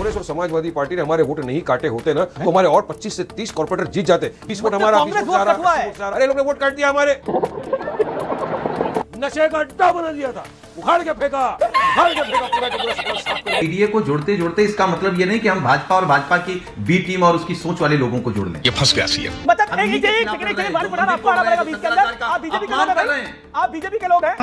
कांग्रेस और समाजवादी पार्टी ने हमारे वोट नहीं काटे होते ना तो हमारे और 25 से 30 कॉर्पोरेटर जीत जाते। 20 वोट हमारा, 20 वोट सारा। अरे लोग ने वोट काट दिया हमारे। नशे का अड्डा बना दिया था, उखाड़ के फेंका, पूरा एनडीए को जोड़ते जोड़ते इसका मतलब ये नहीं कि हम भाजपा और भाजपा की बी टीम और उसकी सोच वाले लोगों को जोड़ लें। ये फंस गया सीएम। मतलब आप बीजेपी के लोग हैं।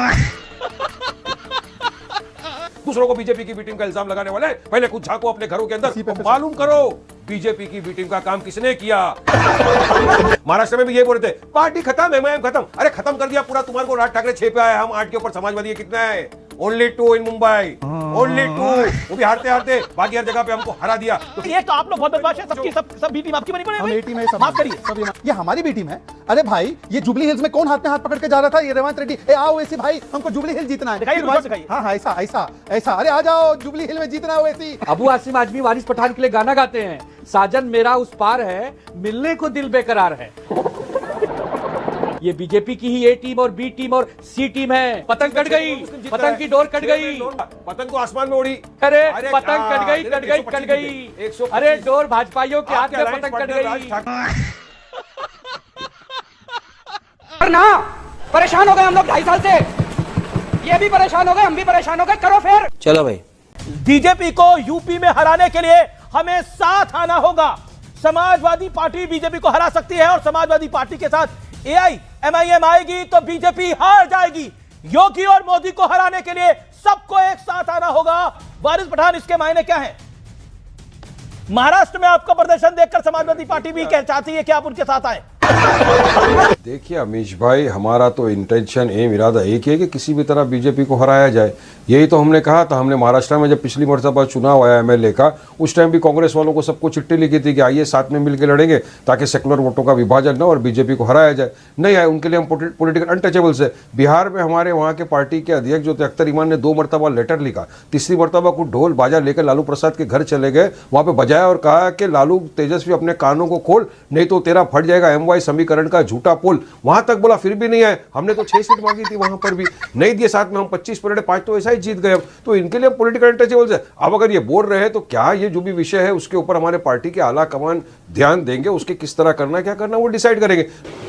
दूसरों को बीजेपी की बी टीम का इल्जाम लगाने वाले पहले कुछ झांको अपने घरों के अंदर, मालूम करो बीजेपी की बी टीम का काम किसने किया। महाराष्ट्र में भी ये बोल रहे थे पार्टी खत्म, एमआईएम खत्म। अरे खत्म कर दिया पूरा, तुम्हारे को राज ठाकरे 6 पे आए, हम 8 के ऊपर समाजवादी कितना है? ओनली 2 इन मुंबई, ओनली 2, वो भी हारते हारते बाकी हर जगह पे हमको हरा दिया। तो ये तो आप लोग बहुत बदमाश है, सबकी सब बी टीम आपकी बनी पड़ी है। हम ए टीम है, सब माफ करिए, सब ये हमारी बी टीम है। अरे भाई ये जुबली हिल्स में कौन हाथ में हाथ पकड़ के जा रहा था? ये रेवंत रेड्डी। ए आओ ऐसी भाई, हमको जुबली हिल जीतना है। दिखाइए। हाँ हाँ ऐसा ऐसा ऐसा, अरे आ जाओ जुबली हिल में जीतना है वैसी। अबू आसिम आजमी वारिस पठान के लिए गाना गाते हैं, साजन मेरा उस पार है, मिलने को दिल बेकरार है। ये बीजेपी की ही ए टीम और बी टीम और सी टीम है। पतंग कट गई, पतंग की डोर कट गई, पतंग तो आसमान में उड़ी। अरे पतंग कट गई। अरे डोर भाजपाइयों के हाथ में पतंग कट गई। ना परेशान हो गए हम लोग 2.5 साल से, ये भी परेशान हो गए, हम भी परेशान हो गए। करो फिर, चलो भाई। बीजेपी को यूपी में हराने के लिए हमें साथ आना होगा। समाजवादी पार्टी बीजेपी को हरा सकती है और समाजवादी पार्टी के साथ एआईएमआईएम आएगी तो बीजेपी हार जाएगी। योगी और मोदी को हराने के लिए सबको एक साथ आना होगा। वारिस पठान, इसके मायने क्या हैं? महाराष्ट्र में आपका प्रदर्शन देखकर समाजवादी पार्टी भी चाहती है कि आप उनके साथ आए। देखिए अमीश भाई, हमारा तो इंटेंशन इरादा एक ही है कि किसी भी तरह बीजेपी को हराया जाए। यही तो हमने कहा था। हमने महाराष्ट्र में जब पिछली मरतबा चुनाव आया एमएलए का, उस टाइम भी कांग्रेस वालों को सबको चिट्ठी लिखी थी कि आइए साथ में मिलकर लड़ेंगे ताकि सेकुलर वोटों का विभाजन न और बीजेपी को हराया जाए। नहीं आए, उनके लिए हम पॉलिटिकल अनटचेबल्स है। बिहार में हमारे वहाँ के पार्टी के अध्यक्ष जो थे अख्तर ईमान ने 2 मरतबा लेटर लिखा, तीसरी मरतबा को ढोल बाजा लेकर लालू प्रसाद के घर चले गए, वहाँ पे बजाया और कहा कि लालू तेजस्वी अपने कानों को खोल, नहीं तो तेरा फट जाएगा एमवाई समीकरण का झूठा पुल। वहां तक बोला, फिर भी नहीं आए। हमने तो 6 सीट मांगी थी, वहां पर भी नहीं दिए। साथ में हम 25 पर 5 तो ऐसा ही जीत गए। तो इनके लिए पॉलिटिकल अनटचेबल्स है। अब अगर ये बोल रहे हैं तो क्या ये जो भी विषय है उसके ऊपर हमारे पार्टी के आला कमान ध्यान देंगे, उसके किस तरह करना क्या करना वो डिसाइड करेंगे।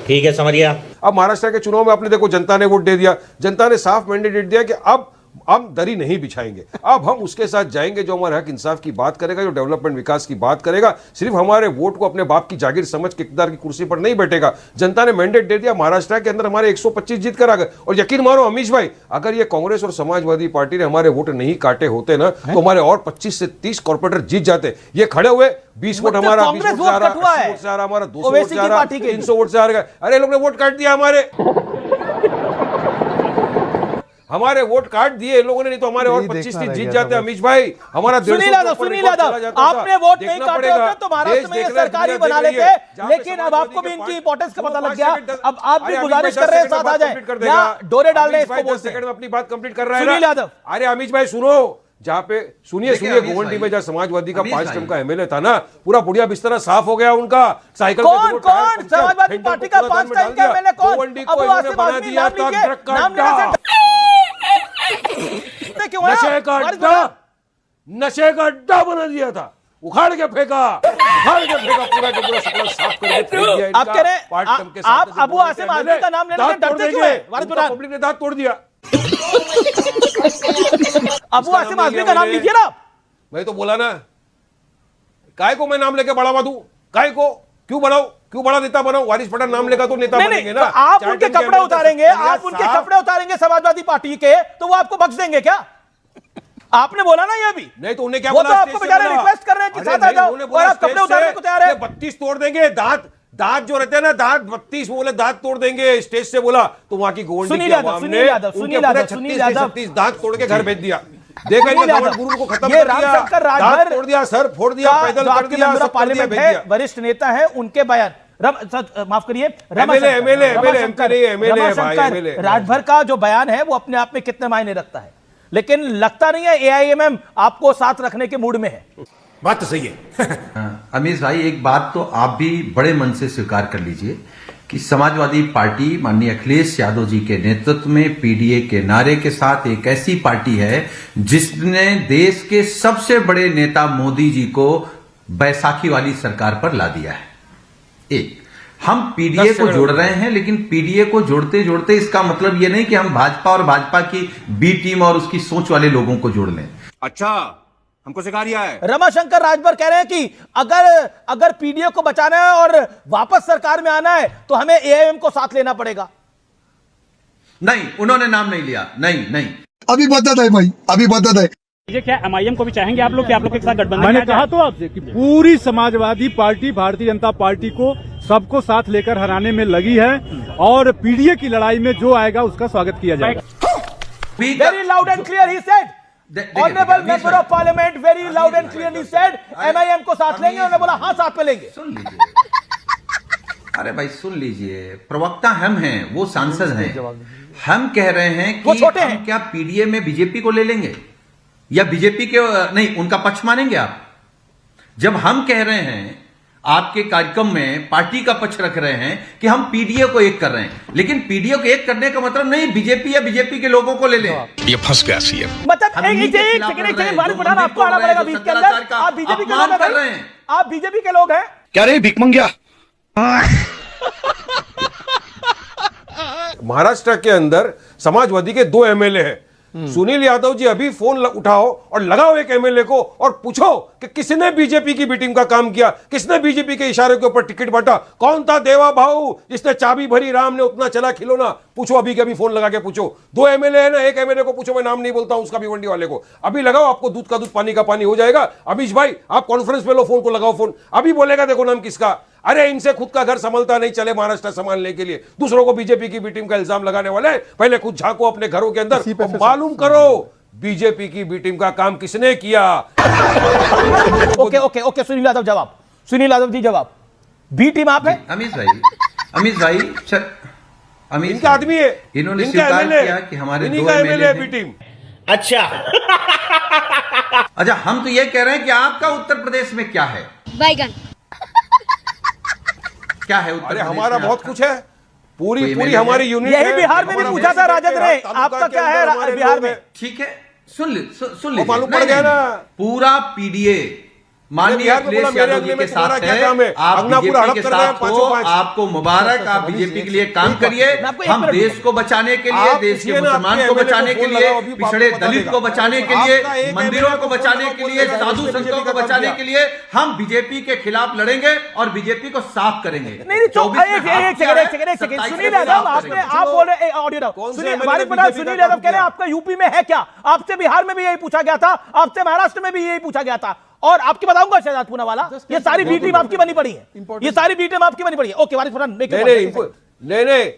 ठीक है, समझ गया। अब महाराष्ट्र के चुनाव में आपने देखो, जनता ने वोट दे दिया। जनता ने साफ मैंडेट दिया कि अब हम दरी नहीं बिछाएंगे, अब हम उसके साथ जाएंगे जो हमारे हक इंसाफ की बात करेगा, जो डेवलपमेंट विकास की बात करेगा, सिर्फ हमारे वोट को अपने बाप की जागीर समझ के इक़्तिदार की कुर्सी पर नहीं बैठेगा। जनता ने मैंडेट दे दिया, महाराष्ट्र के अंदर हमारे 125 जीत कर आ गए। और यकीन मानो अमीश भाई, अगर ये कांग्रेस और समाजवादी पार्टी ने हमारे वोट नहीं काटे होते ना तो हमारे और 25 से 30 कॉर्पोरेटर जीत जाते। ये खड़े हुए 20 वोट हमारा, 20 वोट से आ रहा, हमारा 200 वोट से आ रहा, 300 वोट से आ रहा। अरे लोग ने वोट काट दिया हमारे वोट काट दिए इन लोगों ने, नहीं तो हमारे और 25 सीट जीत जाते। अमीश भाई, हमारा सुनील यादव, आपने वोट नहीं काटे होते तो महाराष्ट्र में ये सरकार ही बना लेते। लेकिन अब आपको भी इनकी इंपॉर्टेंस का पता लग गया। अब आप भी गुजारिश कर रहे हैं साथ आ जाए या डोरे डाल रहे हैं इसको। 10 सेकंड में अपनी बात कंप्लीट कर रहा है सुनील यादव। अरे अमीश भाई सुनो, जहाँ पे सुनिए गोवंडी में जहाँ समाजवादी का 5 टर्म का एमएलए था ना, पूरा बुढ़िया बिस्तरा साफ हो गया उनका। साइकिल कौन समाजवादी पार्टी का 5 टर्म का एमएलए कौन? गोवंडी को इन्होंने बना दिया था ट्रक का अड्डा। नशे का अड्डा बना दिया था, उखाड़ के फेंका, पूरा के पूरा साफ करके आप कह रहे हैं आप अबू आसिम आजमी का नाम लेने से डरते क्यों हैं? पब्लिक ने दांत तोड़ दिया। अबू आसिम आजमी का नाम लीजिए ना। मैं तो बोला ना, काय को मैं नाम लेके बढ़ावा दूं? काय को क्यों बढ़ाओ, क्यों बड़ा नेता बनाओ? वारिस पठान नाम लेगा तो नेता बनेंगे ना। तो आप उनके कपड़े उतारेंगे, आप उनके कपड़े उतारेंगे समाजवादी पार्टी के, तो वो आपको बख्श देंगे क्या? आपने बोला ना ये भी। नहीं तो उन्हें क्या बोला? वो तो आपको बेचारे रिक्वेस्ट कर रहे हैं कि साथ आ जाओ और आप कपड़े उतारने को तैयार हैं। 32 तोड़ देंगे, दांत जो रहते हैं ना, दांत 32 बोले दांत तोड़ देंगे स्टेज से बोला। तो वहां की गोवंडी सुनील यादव दांत तोड़ के घर भेज दिया। देखा गुरु को खत्म कर दिया, दांत तोड़ दिया, सर फोड़ दिया, पैदल कर दिया, पार्लियामेंट है, वरिष्ठ नेता है, उनके बयान माफ करिए राजभर का जो बयान है वो अपने आप में कितने मायने रखता है। लेकिन लगता नहीं है एआईएमएम आपको साथ रखने के मूड में है। बात तो सही है। अमीश भाई, एक बात तो आप भी बड़े मन से स्वीकार कर लीजिए कि समाजवादी पार्टी माननीय अखिलेश यादव जी के नेतृत्व में पीडीए के नारे के साथ एक ऐसी पार्टी है जिसने देश के सबसे बड़े नेता मोदी जी को बैसाखी वाली सरकार पर ला दिया है। एक, हम पीडीए को जोड़ रहे हैं, लेकिन पीडीए को जोड़ते जोड़ते इसका मतलब यह नहीं कि हम भाजपा और भाजपा की बी टीम और उसकी सोच वाले लोगों को जोड़ लें। अच्छा, हमको सिखा दिया है। रमाशंकर राजभर कह रहे हैं कि अगर पीडीए को बचाना है और वापस सरकार में आना है तो हमें एआईएम को साथ लेना पड़ेगा। नहीं, उन्होंने नाम नहीं लिया। नहीं अभी बदत है भाई, अभी बदत है। ये क्या एमआईएम को भी चाहेंगे आप लोग कि आप लोग के साथ गठबंधन? मैंने कहा तो आपसे कि पूरी समाजवादी पार्टी भारतीय जनता पार्टी को सबको साथ लेकर हराने में लगी है और पीडीए की लड़ाई में जो आएगा उसका स्वागत किया जाएगा। Very loud and clear he said, honourable member of parliament, very loud and clearly said MIM को साथ लेंगे। उन्होंने बोला हाँ साथ में लेंगे। सुन लीजिए, अरे भाई सुन लीजिए, प्रवक्ता हम हैं, वो सांसद हैं। हम कह रहे हैं कि हम क्या पीडीए में बीजेपी को ले लेंगे या बीजेपी के नहीं उनका पक्ष मानेंगे आप? जब हम कह रहे हैं आपके कार्यक्रम में पार्टी का पक्ष रख रहे हैं कि हम पीडीए को एक कर रहे हैं, लेकिन पीडीए को एक करने का मतलब नहीं बीजेपी या बीजेपी के लोगों को ले लें। ये फंस गया सीएम। मतलब एक सेकंड वारिस पठान, आपको आना पड़ेगा बीच के अंदर। आप बीजेपी के लोग हैं, आप बीजेपी के लोग हैं क्या रे भिख मंगिया? महाराष्ट्र के अंदर समाजवादी के 2 एमएलए हैं। सुनील यादव जी अभी फोन उठाओ और लगाओ एक एमएलए को और पूछो कि किसने बीजेपी की बी टीम का काम किया, किसने बीजेपी के इशारे के ऊपर टिकट बांटा, कौन था देवा भाऊ जिसने चाबी भरी राम ने उतना चला खिलौना। पूछो, अभी के अभी फोन लगा के पूछो। 2 एमएलए है ना, एक एमएलए को पूछो, मैं नाम नहीं बोलता हूं उसका, भिवंडी वाले को। अभी लगाओ, आपको दूध का दूध पानी का पानी हो जाएगा। अमीश भाई आप कॉन्फ्रेंस में लो, फोन को लगाओ फोन, अभी बोलेगा देखो नाम किसका। अरे इनसे खुद का घर संभलता नहीं, चले महाराष्ट्र संभालने के लिए दूसरों को बीजेपी की बी टीम का इल्जाम लगाने वाले। पहले खुद झांको अपने घरों के अंदर और मालूम करो बीजेपी की बी टीम का काम किसने किया। ओके सुनील यादव जवाब, सुनील यादव जी जवाब, बी टीम आप है? अमीश भाई इनका आदमी है, इन्होंने स्वीकार किया कि हमारे 2 एमएलए बी टीम। अच्छा, हम तो ये कह रहे हैं कि आपका उत्तर प्रदेश में क्या है? बैगन। क्या है उत्तर अरे प्रदेश हमारा में बहुत आपका? कुछ है, पूरी हमारी यूनिट। यही बिहार में भी पूछा था राजद ने, आपका क्या है बिहार में? ठीक है, सुन लीजिए, मालूम पड़ गया ना। पूरा पीडीए माननीय अखिलेश यादव जी के साथ है, आप बीजेपी के साथ हो, आपको मुबारक, आप बीजेपी के लिए काम करिए। हम देश को बचाने के लिए, देश के मुसलमान को बचाने के लिए, पिछड़े दलित को बचाने के लिए, मंदिरों को बचाने के लिए, साधु संतों को बचाने के लिए हम बीजेपी के खिलाफ लड़ेंगे और बीजेपी को साफ करेंगे। एक सेकंड सुनील यादव, आप बोल रहे ऑडियो सुनील यादव कह रहे हैं आपका यूपी में है क्या? आपसे बिहार में भी यही पूछा गया था, आपसे महाराष्ट्र में भी यही पूछा गया था। और आपकी बताऊंगा शहजाद पूना वाला, ये सारी बी टीम आपकी बनी पड़ी है, ये सारी बी टीम आपकी बनी पड़ी है। ओके वारिस पठान, नहीं,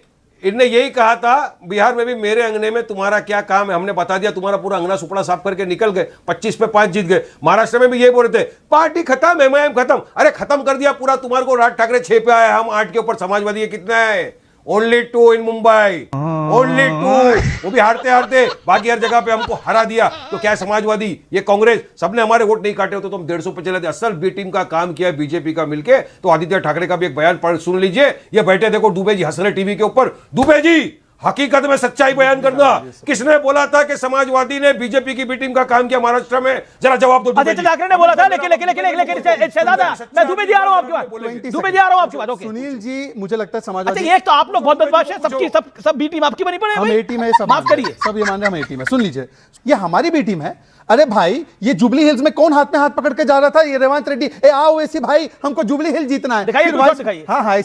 इनने यही कहा था बिहार में भी, मेरे अंगने में तुम्हारा क्या काम है। हमने बता दिया, तुम्हारा पूरा अंगना सुपड़ा साफ करके निकल गए, 25 पे 5 जीत गए। महाराष्ट्र में भी यही बोल रहे थे पार्टी खत्म, एमआईएम खत्म। अरे खत्म कर दिया पूरा, तुम्हारे को राज ठाकरे 6 पे आया, हम 8 के ऊपर समाजवादी कितना है? ओनली 2 इन मुंबई, ओनली 2, वो भी हारते हारते, बाकी हर जगह पे हमको हरा दिया। तो क्या समाजवादी, ये कांग्रेस, सबने हमारे वोट नहीं काटे होते तो हम 150 पे चले थे। असल बी टीम का काम किया है बीजेपी का मिलके। तो आदित्य ठाकरे का भी एक बयान पढ़ सुन लीजिए, ये बैठे देखो दुबे जी हंस रहे टीवी के ऊपर। दुबे जी हकीकत में सच्चाई बयान करना, किसने बोला था कि समाजवादी ने बीजेपी की बी टीम का काम किया महाराष्ट्र में? जरा जवाब दो। आदित्य ठाकरे ने बोला था, लेकिन मैं दुबे जी आ रहा हूं आपकी बात, दुबे जी आ रहा हूं आपकी बात। ओके सुनील जी, मुझे लगता है समाजवादी, ये तो आप लोग बहुत बदमाश है, सबकी सब बी टीम आपकी बनी पड़े। हम ए टीम है, माफ करिए, सब ये मान रहे हैं हम ए टीम है। सुन लीजिए, ये हमारी बी टीम है। अरे भाई, ये जुबली हिल्स में कौन हाथ में हाथ पकड़ के जा रहा था? ये रेवंत रेड्डी, आओ ऐसी भाई, हमको जुबली हिल जीतना है। दिखाइए। हाँ,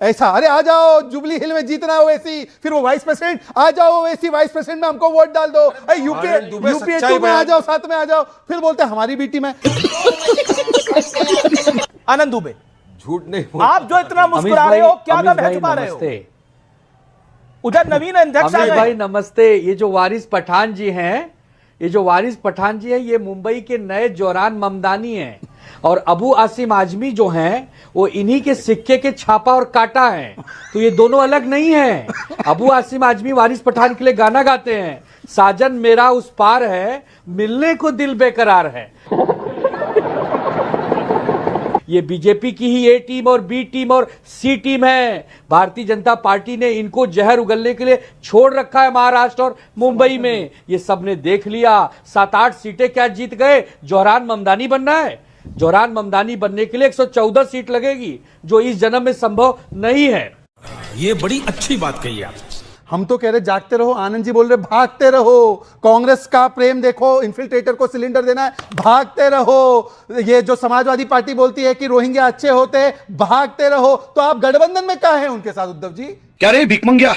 ऐसा अरे आ जाओ, जुबली हिल में जीतना है ओवैसी। फिर वो वाइस प्रेसिडेंट, आ जाओ ओवैसी वाइस प्रेसिडेंट में हमको वोट डाल दो। यूपीए 2 में आ जाओ, 7 में आ जाओ। फिर बोलते हैं हमारी बी टीम है। आनंद दुबे, झूठ नहीं, आप जो इतना मुस्कुरा रहे हो, क्या दम है छुपा रहे हो? उधर नवीन अध्यक्ष भाई नमस्ते। ये जो वारिस पठान जी हैं, ये मुंबई के नए जोरान ममदानी हैं, और अबू आसिम आजमी जो हैं वो इन्हीं के सिक्के के छापा और काटा हैं। तो ये दोनों अलग नहीं हैं। अबू आसिम आजमी वारिस पठान के लिए गाना गाते हैं, साजन मेरा उस पार है, मिलने को दिल बेकरार है। ये बीजेपी की ही ए टीम और बी टीम और सी टीम है। भारतीय जनता पार्टी ने इनको जहर उगलने के लिए छोड़ रखा है महाराष्ट्र और मुंबई में। ये सबने देख लिया, 7-8 सीटें क्या जीत गए। जोहरान ममदानी बनना है, जोहरान ममदानी बनने के लिए 114 सीट लगेगी, जो इस जन्म में संभव नहीं है। ये बड़ी अच्छी बात कही आप। हम तो कह रहे जागते रहो, आनंद जी बोल रहे भागते रहो। कांग्रेस का प्रेम देखो, इन्फिल्ट्रेटर को सिलेंडर देना है, भागते रहो। ये जो समाजवादी पार्टी बोलती है कि रोहिंग्या अच्छे होते हैं, भागते रहो। तो आप गठबंधन में कहां हैं उनके साथ उद्धव जी? क्या रे भिकमंगिया?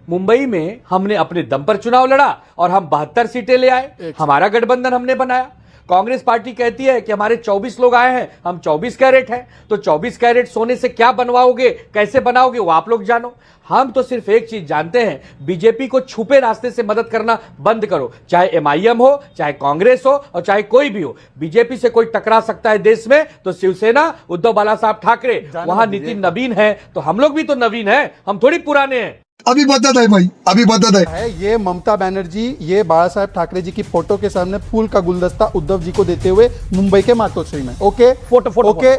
मुंबई में हमने अपने दम पर चुनाव लड़ा और हम 72 सीटें ले आए। हमारा गठबंधन हमने बनाया। कांग्रेस पार्टी कहती है कि हमारे 24 लोग आए हैं, हम 24 कैरेट हैं। तो 24 कैरेट सोने से क्या बनवाओगे, कैसे बनाओगे, वो आप लोग जानो। हम तो सिर्फ एक चीज जानते हैं, बीजेपी को छुपे रास्ते से मदद करना बंद करो। चाहे एमआईएम हो, चाहे कांग्रेस हो और चाहे कोई भी हो, बीजेपी से कोई टकरा सकता है देश में तो शिवसेना, उद्धव बाला साहब ठाकरे। वहां नितिन नवीन है तो हम लोग भी तो नवीन है, हम थोड़ी पुराने हैं। अभी बदत है भाई, अभी बदत है। ये ममता बनर्जी ये बाला साहेब ठाकरे जी की फोटो के सामने फूल का गुलदस्ता उद्धव जी को देते हुए मुंबई के मातोश्री में। ओके फोटो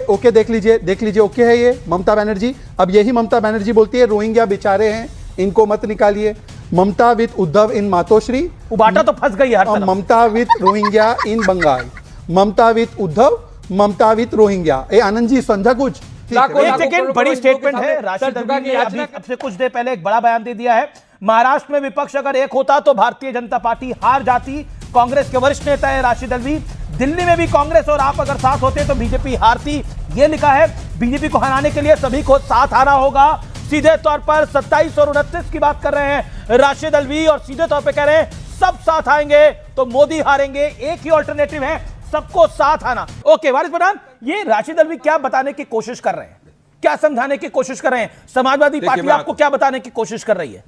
ओके देख लीजिए ओके है ये ममता बनर्जी। अब यही ममता बनर्जी बोलती है रोहिंग्या बेचारे हैं, इनको मत निकालिए। ममता विद उद्धव इन मातोश्री, उबाटा तो फंस गई हर तरफ। Mamata with Rohingya in Bengal, Mamata with Uddhav, Mamata with Rohingya. ए आनंद जी समझा कुछ? एक सेकंड, बड़ी स्टेटमेंट है। राशिद अल्वी ने अब से कुछ देर पहले एक बड़ा बयान दे दिया है। महाराष्ट्र में विपक्ष अगर एक होता तो भारतीय जनता पार्टी हार जाती। कांग्रेस के वरिष्ठ नेता है राशिद अल्वी। दिल्ली में भी कांग्रेस और आप अगर साथ होते तो बीजेपी हारती, ये लिखा है। बीजेपी को हराने के लिए सभी को साथ आना होगा। सीधे तौर पर 27 और 29 की बात कर रहे हैं राशिद अल्वी और सीधे तौर पर कह रहे हैं सब साथ आएंगे तो मोदी हारेंगे। एक ही ऑल्टरनेटिव है, सबको साथ आना। ओके वारिस पठान, ये राशिद अल्वी क्या बताने की कोशिश कर रहे हैं, क्या समझाने की कोशिश कर रहे हैं? समाजवादी पार्टी आपको क्या बताने की कोशिश कर रही है?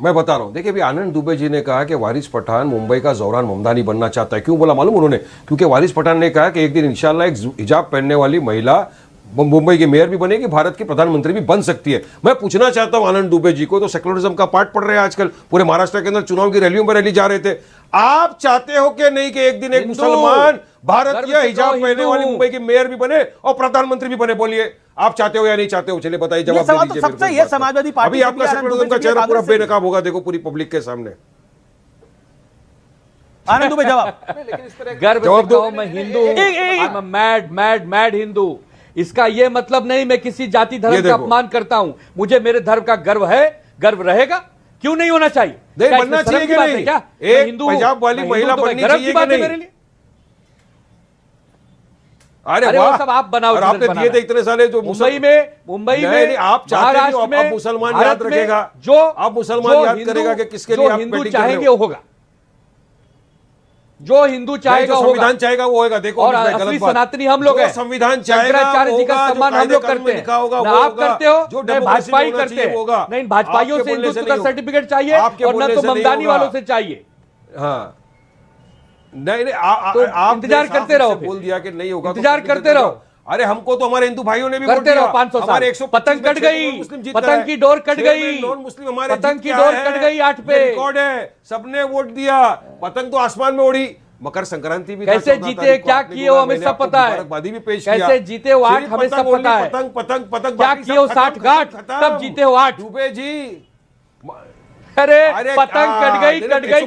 मैं बता रहा हूं, देखिए अभी आनंद दुबे जी ने कहा कि वारिस पठान मुंबई का जोहरान ममदानी बनना चाहता है। क्यों बोला मालूम उन्होंने? क्योंकि वारिस पठान ने कहा कि एक दिन इंशाल्लाह एक हिजाब पहनने वाली महिला मुंबई की मेयर भी बनेगी, भारत की प्रधानमंत्री भी बन सकती है। मैं पूछना चाहता हूं आनंद दुबे जी को, तो सेकुलरिज्म का पाठ पढ़ रहे हैं आजकल, पूरे महाराष्ट्र के अंदर चुनाव की रैलियों में रैली जा रहे थे। आप चाहते हो कि नहीं कि एक दिन एक मुसलमान भारतीय हिजाब पहनने वाली मुंबई की मेयर भी बने और प्रधानमंत्री भी बने? बोलिए आप चाहते हो या नहीं चाहते हो? चलिए बताइए, जवाब दे दीजिए। सबसे ये समाजवादी पार्टी अभी आपका सेकुलरिज्म का चेहरा पूरा बेनकाब होगा, देखो पूरी पब्लिक के सामने। आनंद दुबे जवाब जवाब दो। मैं हिंदू, मैड हिंदू। इसका यह मतलब नहीं मैं किसी जाति धर्म का अपमान करता हूं। मुझे मेरे धर्म का गर्व है, गर्व रहेगा, क्यों नहीं होना चाहिए? नहीं बनना चाहिए कि नहीं? क्या एक हिजाब वाली महिला बननी चाहिए कि नहीं? अरे वो सब आप बनाओ। आपने दिए थे इतने सारे जो मुंबई में आप चाहते हैं आप मुसलमान याद रखेगा, जो आप मुसलमान याद करेगा कि किसके लिए आप हिंदू चाहेंगे वो होगा, जो हिंदू चाहेगा जो संविधान चाहेगा वो होगा। देखो और असली सनातनी हम लोग हैं। संविधान चाहेगा शंकराचार्य जी का सम्मान हम लोग करते हैं, ना आप करते हो, जो भाजपाई करते हैं। नहीं, भाजपाइयों से हिंदुत्व का सर्टिफिकेट चाहिए और ना तो ममदानी वालों से चाहिए। हाँ नहीं तो इंतजार करते रहो। बोल दिया कि नहीं होगा, इंतजार करते रहो। अरे हमको तो हमारे हिंदू भाइयों ने भी करते रहो। 500 साल पतंग कट गई, पतंग की डोर कट गई, नॉन मुस्लिम हमारे पतंग की डोर कट गई 8 पे। रिकॉर्ड है, सबने वोट दिया, पतंग तो आसमान में उड़ी। मकर संक्रांति भी कैसे जीते, क्या किए वो हमें सब पता है। भी पेश किया, कैसे जीते हो 8 हमें सब पता है। पतंग पतंग पतंग क्या किए हो 60 गांठ, तब जीते हो 8। दुबे जी अरे पतंग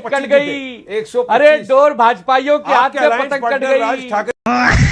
कट गई। अरे डोर भाजपाइयों के हाथ में पतंग कट गई।